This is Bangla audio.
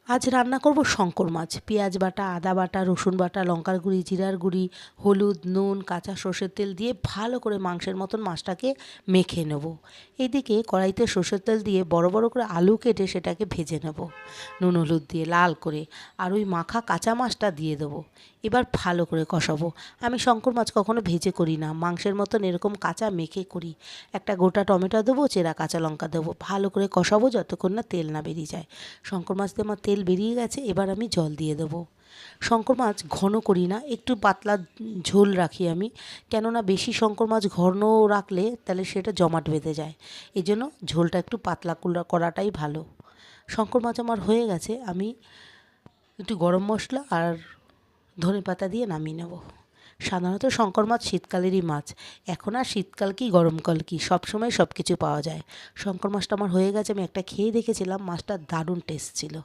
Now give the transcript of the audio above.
আজ রান্না করব শঙ্কর মাছ। পেঁয়াজ বাটা, আদা বাটা, রসুন বাটা, লঙ্কার গুঁড়ি, জিরার গুঁড়ি, হলুদ, নুন, কাঁচা সর্ষের তেল দিয়ে ভালো করে মাংসের মতন মাছটাকে মেখে নেব। এদিকে কড়াইতে সর্ষের তেল দিয়ে বড় বড় করে আলু কেটে সেটাকে ভেজে নেব নুন হলুদ দিয়ে লাল করে। আর ওই মাখা কাঁচা মাছটা দিয়ে দেবো। এবার ভালো করে কষাবো। আমি শঙ্কর মাছ কখনো ভেজে করি না, মাংসের মতন এরকম কাঁচা মেখে করি। একটা গোটা টমেটো দেবো, চেরা কাঁচা লঙ্কা দেবো, ভালো করে কষাবো যতক্ষণ না তেল না বেরিয়ে যায়। শঙ্কর মাছ দিয়ে আমার তেল বেরিয়ে গেছে, এবার আমি জল দিয়ে দেবো। শঙ্কর মাছ ঘন করি না, একটু পাতলা ঝোল রাখি আমি। কেননা বেশি শঙ্কর মাছ ঘন রাখলে তাহলে সেটা জমাট বেঁধে যায়। এই জন্য ঝোলটা একটু পাতলা করাটাই ভালো। শঙ্কর মাছ আমার হয়ে গেছে, আমি একটু গরম মশলা আর ধনেপাতা দিয়ে নামিয়ে নেব। সাধারণত শঙ্কর মাছ শীতকালেরই মাছ। এখন আর শীতকাল কি গরমকাল কি, সবসময় সব কিছু পাওয়া যায়। শঙ্কর মাছটা আমার হয়ে গেছে, আমি একটা খেয়ে দেখেছিলাম, মাছটা দারুণ টেস্ট ছিল।